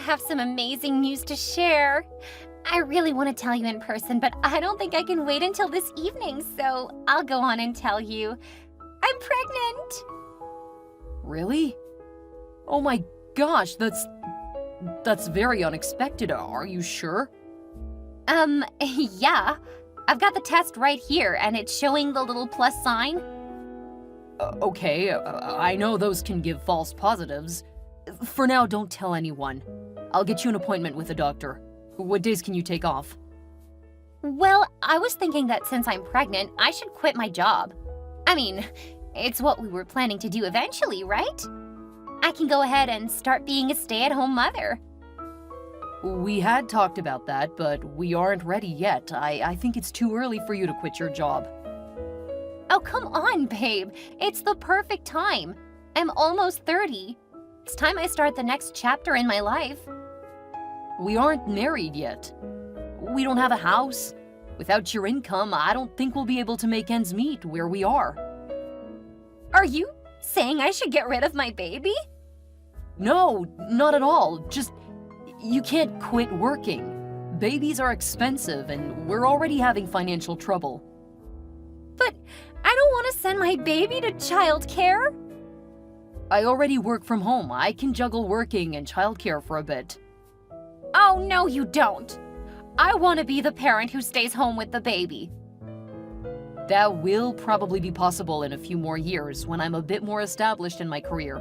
have some amazing news to share. I really want to tell you in person, but I don't think I can wait until this evening, so I'll go on and tell you. I'm pregnant! Really? Oh my gosh, that's very unexpected. Are you sure? Yeah. I've got the test right here, and it's showing the little plus sign. Okay, I know those can give false positives. For now, don't tell anyone. I'll get you an appointment with a doctor. What days can you take off? Well, I was thinking that since I'm pregnant, I should quit my job. I mean, it's what we were planning to do eventually, right? I can go ahead and start being a stay-at-home mother. We had talked about that, but we aren't ready yet. I think it's too early for you to quit your job. Oh, come on, babe. It's the perfect time. I'm almost 30. It's time I start the next chapter in my life. We aren't married yet. We don't have a house. Without your income, I don't think we'll be able to make ends meet where we are. Are you saying I should get rid of my baby? No, not at all. Just, you can't quit working. Babies are expensive, and we're already having financial trouble. But I don't want to send my baby to childcare. I already work from home. I can juggle working and childcare for a bit. Oh, no, you don't. I want to be the parent who stays home with the baby. That will probably be possible in a few more years when I'm a bit more established in my career.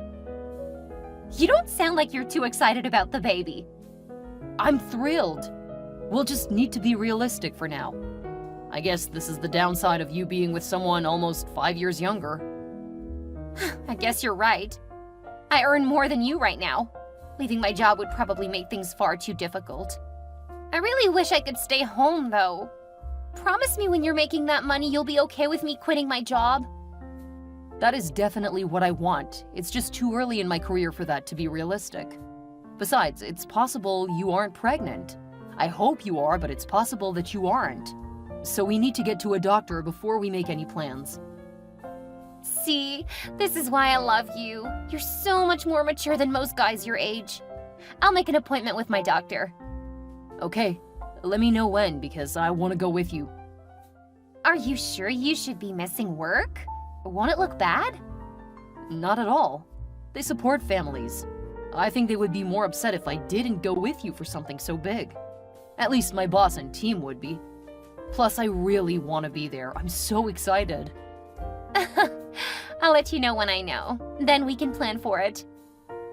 You don't sound like you're too excited about the baby. I'm thrilled. We'll just need to be realistic for now. I guess this is the downside of you being with someone almost 5 years younger. I guess you're right. I earn more than you right now. Leaving my job would probably make things far too difficult. I really wish I could stay home, though. Promise me when you're making that money you'll be okay with me quitting my job. That is definitely what I want. It's just too early in my career for that to be realistic. Besides, it's possible you aren't pregnant. I hope you are, but it's possible that you aren't. So we need to get to a doctor before we make any plans. See, this is why I love you. You're so much more mature than most guys your age. I'll make an appointment with my doctor. Okay, let me know when, because I want to go with you. Are you sure you should be missing work? Won't it look bad? Not at all. They support families. I think they would be more upset if I didn't go with you for something so big. At least my boss and team would be. Plus, I really want to be there. I'm so excited. I'll let you know when I know. Then we can plan for it.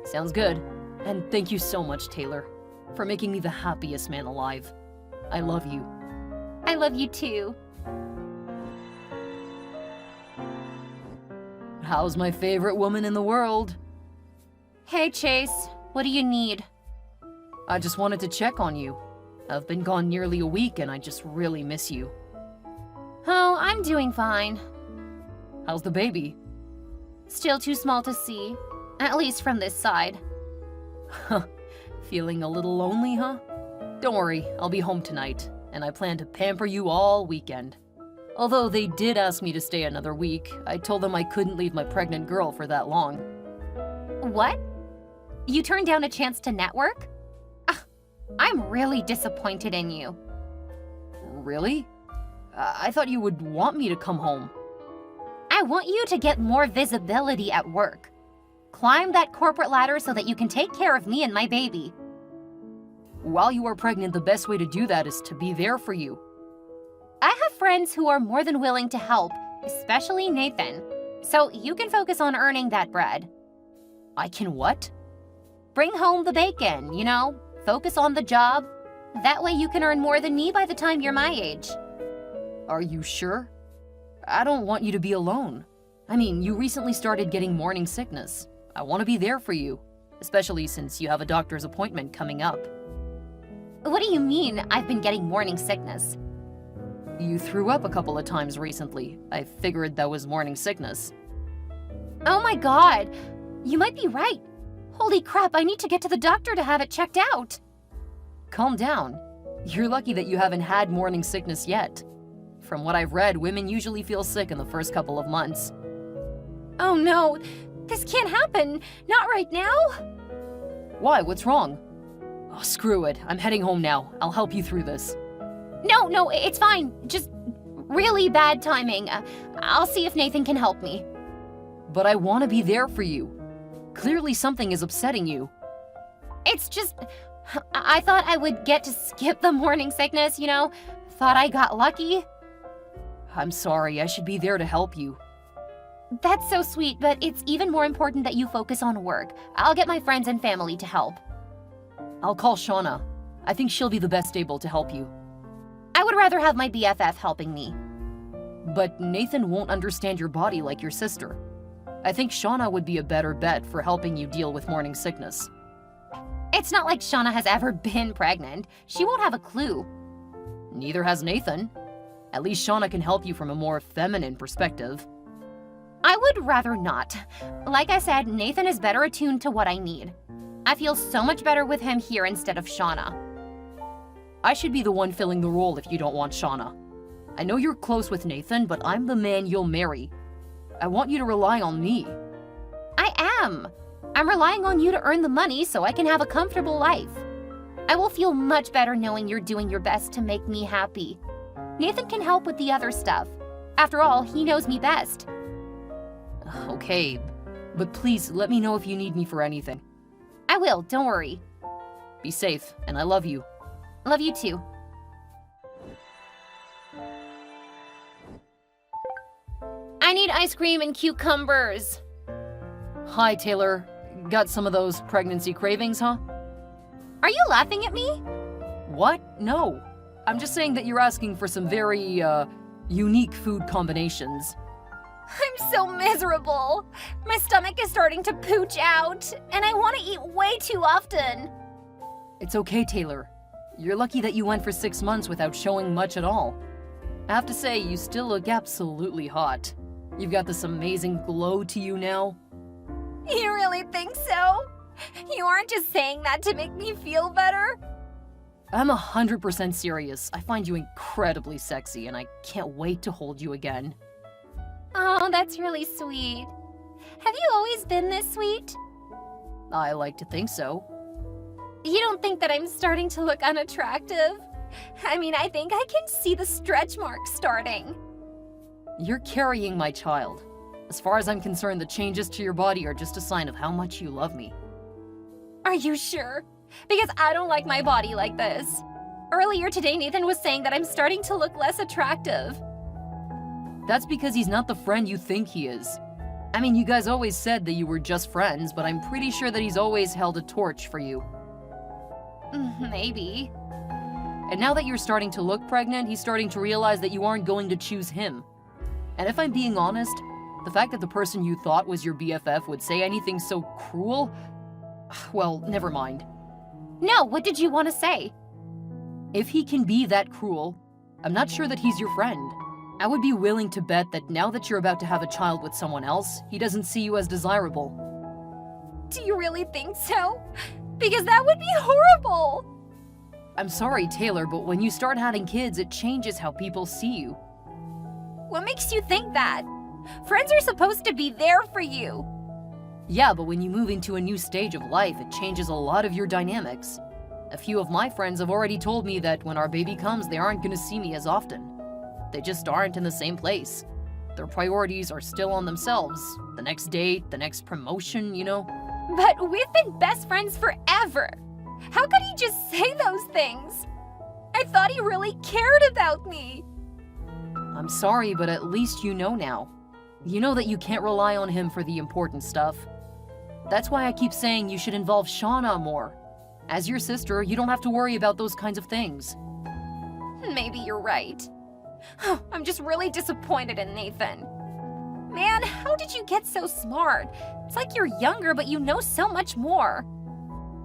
Sounds good. And thank you so much, Taylor, for making me the happiest man alive. I love you. I love you too. How's my favorite woman in the world? Hey, Chase. What do you need? I just wanted to check on you. I've been gone nearly a week and I just really miss you. Oh, I'm doing fine. How's the baby? Still too small to see. At least from this side. Feeling a little lonely, huh? Don't worry, I'll be home tonight, and I plan to pamper you all weekend. Although they did ask me to stay another week, I told them I couldn't leave my pregnant girl for that long. What? You turned down a chance to network? I'm really disappointed in you. Really? I thought you would want me to come home. I want you to get more visibility at work. Climb that corporate ladder so that you can take care of me and my baby. While you are pregnant, the best way to do that is to be there for you. I have friends who are more than willing to help, especially Nathan. So you can focus on earning that bread. I can what? Bring home the bacon, you know? Focus on the job. That way you can earn more than me by the time you're my age. Are you sure? I don't want you to be alone. I mean, you recently started getting morning sickness. I want to be there for you, especially since you have a doctor's appointment coming up. What do you mean I've been getting morning sickness? You threw up a couple of times recently. I figured that was morning sickness. Oh my god! You might be right. Holy crap, I need to get to the doctor to have it checked out. Calm down. You're lucky that you haven't had morning sickness yet. From what I've read, women usually feel sick in the first couple of months. Oh no, this can't happen. Not right now. Why? What's wrong? Oh, screw it. I'm heading home now. I'll help you through this. No, it's fine. Just really bad timing. I'll see if Nathan can help me. But I want to be there for you. Clearly something is upsetting you. It's just, I thought I would get to skip the morning sickness, you know? Thought I got lucky. I'm sorry. I should be there to help you. That's so sweet, but it's even more important that you focus on work. I'll get my friends and family to help. I'll call Shauna. I think she'll be the best able to help you. I would rather have my BFF helping me. But Nathan won't understand your body like your sister. I think Shauna would be a better bet for helping you deal with morning sickness. It's not like Shauna has ever been pregnant. She won't have a clue. Neither has Nathan. At least Shauna can help you from a more feminine perspective. I would rather not. Like I said, Nathan is better attuned to what I need. I feel so much better with him here instead of Shauna. I should be the one filling the role if you don't want Shauna. I know you're close with Nathan, but I'm the man you'll marry. I want you to rely on me. I am. I'm relying on you to earn the money so I can have a comfortable life. I will feel much better knowing you're doing your best to make me happy. Nathan can help with the other stuff. After all, he knows me best. Okay, but please let me know if you need me for anything. I will, don't worry. Be safe, and I love you. Love you too. I need ice cream and cucumbers. Hi, Taylor. Got some of those pregnancy cravings, huh? Are you laughing at me? What? No. I'm just saying that you're asking for some very, unique food combinations. I'm so miserable. My stomach is starting to pooch out, and I want to eat way too often. It's okay, Taylor. You're lucky that you went for 6 months without showing much at all. I have to say, you still look absolutely hot. You've got this amazing glow to you now. You really think so? You aren't just saying that to make me feel better? I'm 100% serious. I find you incredibly sexy, and I can't wait to hold you again. Oh, that's really sweet. Have you always been this sweet? I like to think so. You don't think that I'm starting to look unattractive? I mean, I think I can see the stretch marks starting. You're carrying my child. As far as I'm concerned, the changes to your body are just a sign of how much you love me. Are you sure? Because I don't like my body like this. Earlier today, Nathan was saying that I'm starting to look less attractive. That's because he's not the friend you think he is. I mean, you guys always said that you were just friends, but I'm pretty sure that he's always held a torch for you. Maybe. And now that you're starting to look pregnant, he's starting to realize that you aren't going to choose him. And if I'm being honest, the fact that the person you thought was your BFF would say anything so cruel, well, never mind. No, what did you want to say? If he can be that cruel, I'm not sure that he's your friend. I would be willing to bet that now that you're about to have a child with someone else, he doesn't see you as desirable. Do you really think so? Because that would be horrible! I'm sorry, Taylor, but when you start having kids, it changes how people see you. What makes you think that? Friends are supposed to be there for you. Yeah, but when you move into a new stage of life, it changes a lot of your dynamics. A few of my friends have already told me that when our baby comes, they aren't going to see me as often. They just aren't in the same place. Their priorities are still on themselves. The next date, the next promotion, you know? But we've been best friends forever. How could he just say those things? I thought he really cared about me. I'm sorry, but at least you know now. You know that you can't rely on him for the important stuff. That's why I keep saying you should involve Shauna more. As your sister, you don't have to worry about those kinds of things. Maybe you're right. I'm just really disappointed in Nathan. Man, how did you get so smart? It's like you're younger, but you know so much more.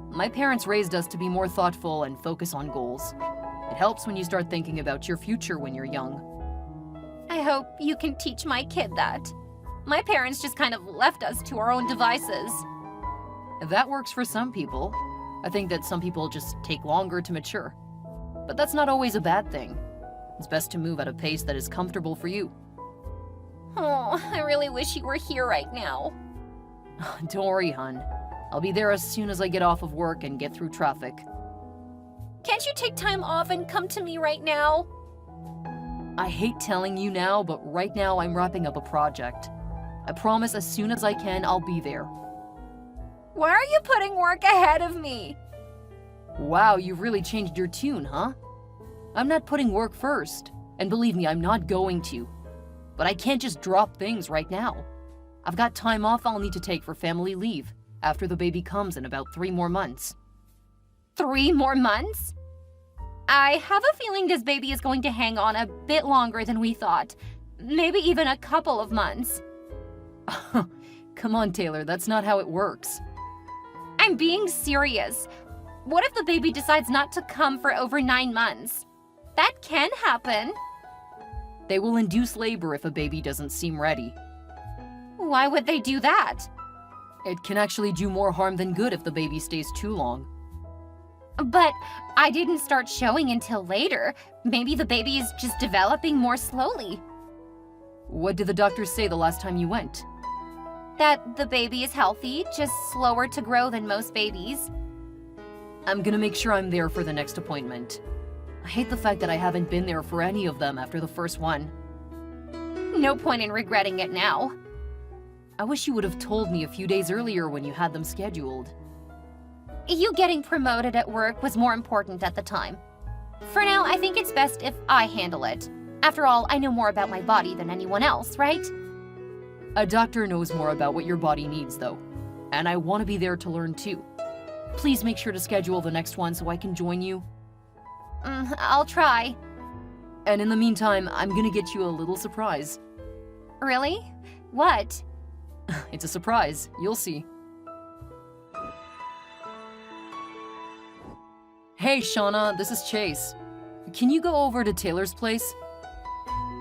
My parents raised us to be more thoughtful and focus on goals. It helps when you start thinking about your future when you're young. I hope you can teach my kid that. My parents just kind of left us to our own devices. That works for some people. I think that some people just take longer to mature. But that's not always a bad thing. It's best to move at a pace that is comfortable for you. Oh, I really wish you were here right now. Don't worry, hon. I'll be there as soon as I get off of work and get through traffic. Can't you take time off and come to me right now? I hate telling you now, but right now I'm wrapping up a project. I promise as soon as I can, I'll be there. Why are you putting work ahead of me? Wow, you've really changed your tune, huh? I'm not putting work first, and believe me, I'm not going to. But I can't just drop things right now. I've got time off I'll need to take for family leave after the baby comes in about 3 more months. 3 more months? I have a feeling this baby is going to hang on a bit longer than we thought. Maybe even a couple of months. Come on, Taylor, that's not how it works. I'm being serious. What if the baby decides not to come for over 9 months? That can happen. They will induce labor if a baby doesn't seem ready. Why would they do that? It can actually do more harm than good if the baby stays too long. But I didn't start showing until later. Maybe the baby is just developing more slowly. What did the doctors say the last time you went? That the baby is healthy, just slower to grow than most babies. I'm gonna make sure I'm there for the next appointment. I hate the fact that I haven't been there for any of them after the first one. No point in regretting it now. I wish you would have told me a few days earlier when you had them scheduled. You getting promoted at work was more important at the time. For now, I think it's best if I handle it. After all, I know more about my body than anyone else, right? A doctor knows more about what your body needs, though. And I want to be there to learn too. Please make sure to schedule the next one so I can join you. I'll try. And in the meantime, I'm gonna get you a little surprise. Really? What? It's a surprise. You'll see. Hey, Shauna, this is Chase. Can you go over to Taylor's place?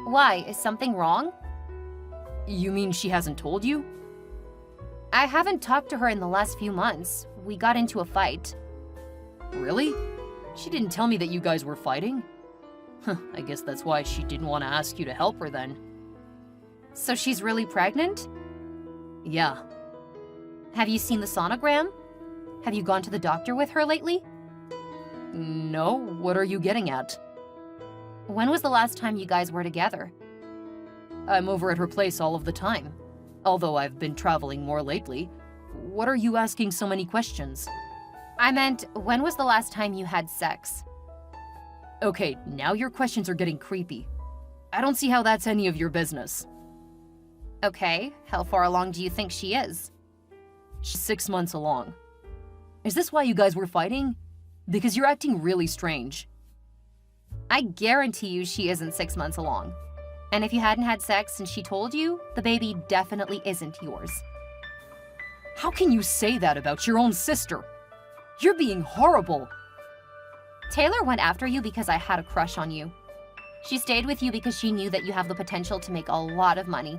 Why? Is something wrong? You mean she hasn't told you? I haven't talked to her in the last few months. We got into a fight. Really? She didn't tell me that you guys were fighting? I guess that's why she didn't want to ask you to help her then. So she's really pregnant? Yeah. Have you seen the sonogram? Have you gone to the doctor with her lately? No, what are you getting at? When was the last time you guys were together? I'm over at her place all of the time. Although I've been traveling more lately. What are you asking so many questions? I meant, when was the last time you had sex? Okay, now your questions are getting creepy. I don't see how that's any of your business. Okay, how far along do you think she is? She's 6 months along. Is this why you guys were fighting? Because you're acting really strange. I guarantee you she isn't 6 months along. And if you hadn't had sex and she told you, the baby definitely isn't yours. How can you say that about your own sister? You're being horrible. Taylor went after you because I had a crush on you. She stayed with you because she knew that you have the potential to make a lot of money.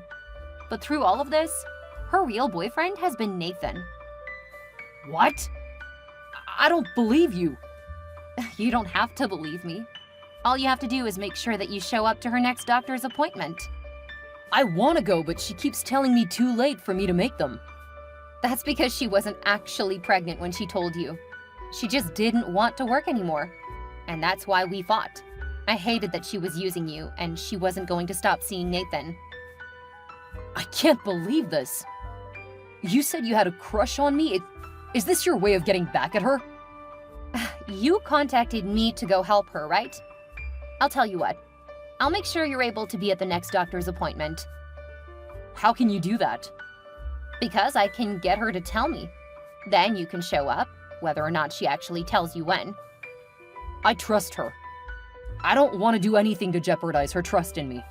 But through all of this, her real boyfriend has been Nathan. What? I don't believe you. You don't have to believe me. All you have to do is make sure that you show up to her next doctor's appointment. I want to go, but she keeps telling me too late for me to make them. That's because she wasn't actually pregnant when she told you. She just didn't want to work anymore. And that's why we fought. I hated that she was using you, and she wasn't going to stop seeing Nathan. I can't believe this. You said you had a crush on me? Is this your way of getting back at her? You contacted me to go help her, right? I'll tell you what. I'll make sure you're able to be at the next doctor's appointment. How can you do that? Because I can get her to tell me. Then you can show up, whether or not she actually tells you when. I trust her. I don't want to do anything to jeopardize her trust in me.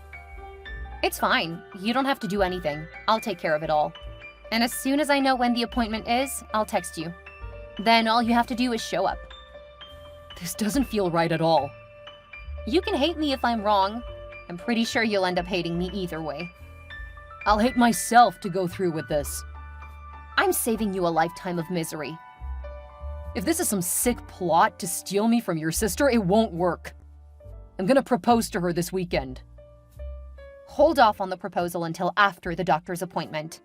It's fine. You don't have to do anything. I'll take care of it all. And as soon as I know when the appointment is, I'll text you. Then all you have to do is show up. This doesn't feel right at all. You can hate me if I'm wrong. I'm pretty sure you'll end up hating me either way. I'll hate myself to go through with this. I'm saving you a lifetime of misery. If this is some sick plot to steal me from your sister, it won't work. I'm gonna propose to her this weekend. Hold off on the proposal until after the doctor's appointment.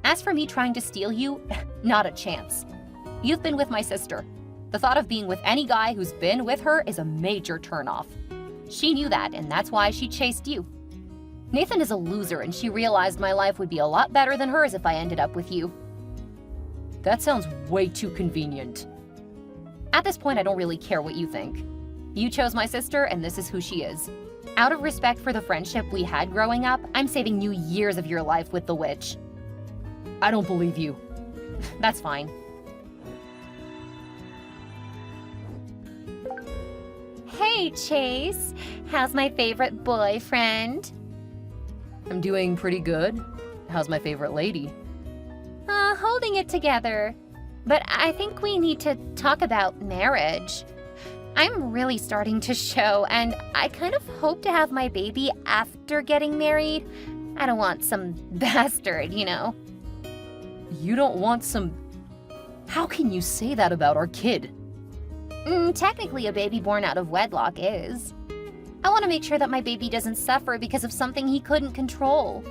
As for me trying to steal you, not a chance. You've been with my sister. The thought of being with any guy who's been with her is a major turnoff. She knew that, and that's why she chased you. Nathan is a loser, and she realized my life would be a lot better than hers if I ended up with you. That sounds way too convenient. At this point, I don't really care what you think. You chose my sister, and this is who she is. Out of respect for the friendship we had growing up, I'm saving you years of your life with the witch. I don't believe you. That's fine. Hey, Chase. How's my favorite boyfriend? I'm doing pretty good. How's my favorite lady? Holding it together. But I think we need to talk about marriage. I'm really starting to show, and I kind of hope to have my baby after getting married. I don't want some bastard, you know. You don't want some... How can you say that about our kid? Technically, a baby born out of wedlock is. I want to make sure that my baby doesn't suffer because of something he couldn't control.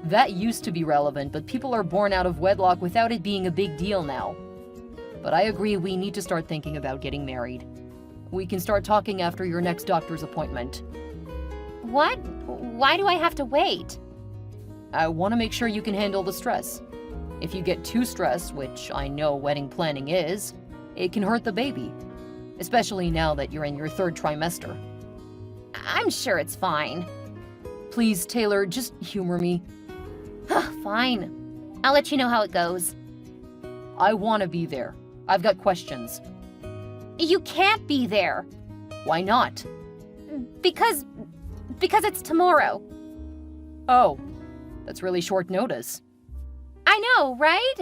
That used to be relevant, but people are born out of wedlock without it being a big deal now. But I agree we need to start thinking about getting married. We can start talking after your next doctor's appointment. What? Why do I have to wait? I want to make sure you can handle the stress. If you get too stressed, which I know wedding planning is, it can hurt the baby. Especially now that you're in your 3rd trimester. I'm sure it's fine. Please, Taylor, just humor me. Fine. I'll let you know how it goes. I want to be there. I've got questions. You can't be there. Why not? Because it's tomorrow. Oh, that's really short notice. I know, right?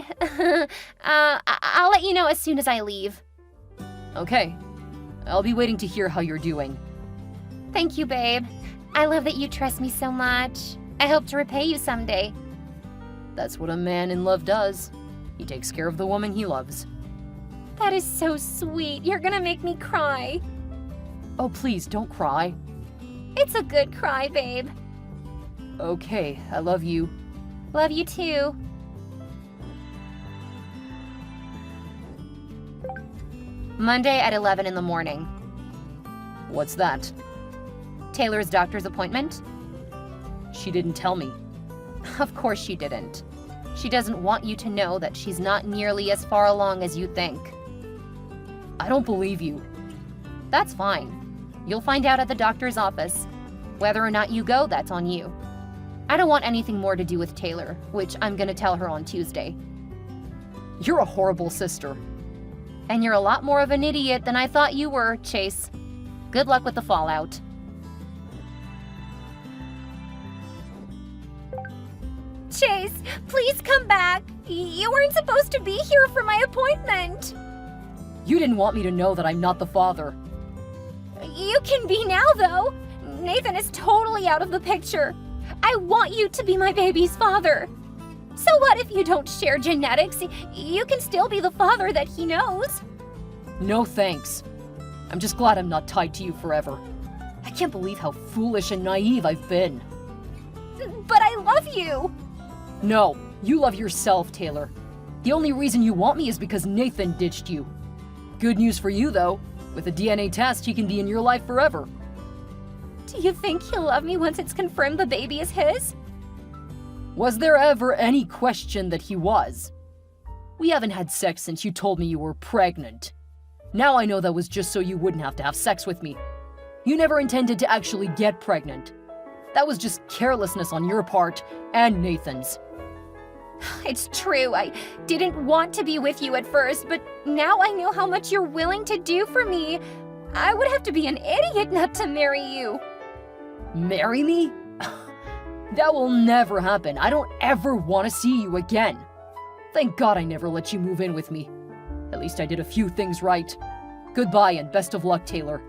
I'll let you know as soon as I leave. Okay. I'll be waiting to hear how you're doing. Thank you, babe. I love that you trust me so much. I hope to repay you someday. That's what a man in love does. He takes care of the woman he loves. That is so sweet. You're gonna make me cry. Oh, please, don't cry. It's a good cry, babe. Okay, I love you. Love you too. Monday at 11 in the morning. What's that? Taylor's doctor's appointment? She didn't tell me. Of course she didn't. She doesn't want you to know that she's not nearly as far along as you think. I don't believe you. That's fine. You'll find out at the doctor's office. Whether or not you go, that's on you. I don't want anything more to do with Taylor, which I'm gonna tell her on Tuesday. You're a horrible sister. And you're a lot more of an idiot than I thought you were, Chase. Good luck with the fallout. Chase, please come back. You weren't supposed to be here for my appointment. You didn't want me to know that I'm not the father. You can be now, though. Nathan is totally out of the picture. I want you to be my baby's father. So what if you don't share genetics? You can still be the father that he knows. No thanks. I'm just glad I'm not tied to you forever. I can't believe how foolish and naive I've been. But I love you. No, you love yourself, Taylor. The only reason you want me is because Nathan ditched you. Good news for you, though. With a DNA test, he can be in your life forever. Do you think he'll love me once it's confirmed the baby is his? Was there ever any question that he was? We haven't had sex since you told me you were pregnant. Now I know that was just so you wouldn't have to have sex with me. You never intended to actually get pregnant. That was just carelessness on your part and Nathan's. It's true, I didn't want to be with you at first, but now I know how much you're willing to do for me. I would have to be an idiot not to marry you. Marry me? That will never happen. I don't ever want to see you again. Thank God I never let you move in with me. At least I did a few things right. Goodbye and best of luck, Taylor.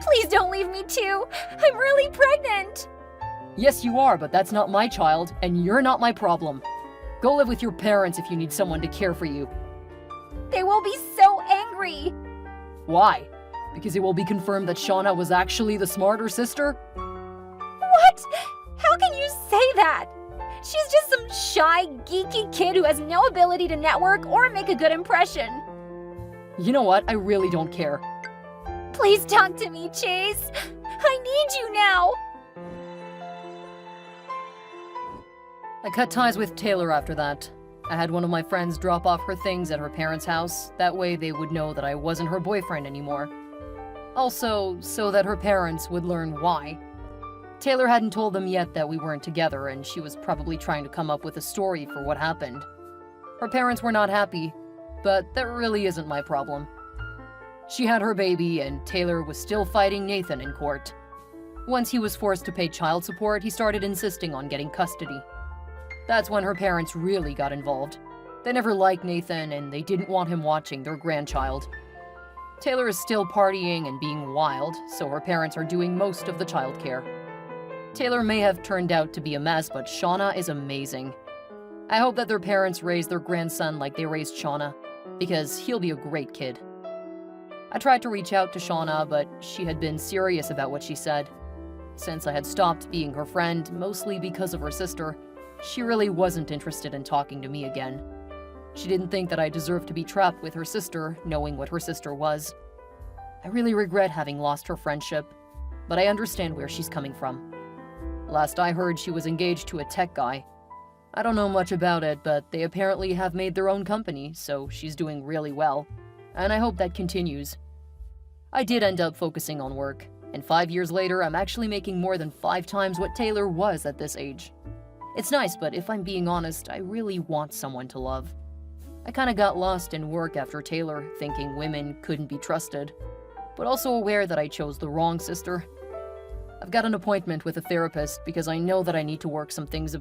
Please don't leave me too. I'm really pregnant. Yes, you are, but that's not my child, and you're not my problem. Go live with your parents if you need someone to care for you. They will be so angry. Why? Because it will be confirmed that Shauna was actually the smarter sister? What? How can you say that? She's just some shy, geeky kid who has no ability to network or make a good impression. You know what? I really don't care. Please talk to me, Chase. I need you now. I cut ties with Taylor after that. I had one of my friends drop off her things at her parents' house. That way they would know that I wasn't her boyfriend anymore. Also, so that her parents would learn why. Taylor hadn't told them yet that we weren't together, and she was probably trying to come up with a story for what happened. Her parents were not happy, but that really isn't my problem. She had her baby, and Taylor was still fighting Nathan in court. Once he was forced to pay child support, he started insisting on getting custody. That's when her parents really got involved. They never liked Nathan, and they didn't want him watching their grandchild. Taylor is still partying and being wild, so her parents are doing most of the childcare. Taylor may have turned out to be a mess, but Shauna is amazing. I hope that their parents raise their grandson like they raised Shauna, because he'll be a great kid. I tried to reach out to Shauna, but she had been serious about what she said. Since I had stopped being her friend, mostly because of her sister, she really wasn't interested in talking to me again. She didn't think that I deserved to be trapped with her sister, knowing what her sister was. I really regret having lost her friendship, but I understand where she's coming from. Last I heard, she was engaged to a tech guy. I don't know much about it, but they apparently have made their own company, so she's doing really well, and I hope that continues. I did end up focusing on work, and 5 years later, I'm actually making more than 5 times what Taylor was at this age. It's nice, but if I'm being honest, I really want someone to love. I kinda got lost in work after Taylor, thinking women couldn't be trusted, but also aware that I chose the wrong sister. I've got an appointment with a therapist because I know that I need to work some things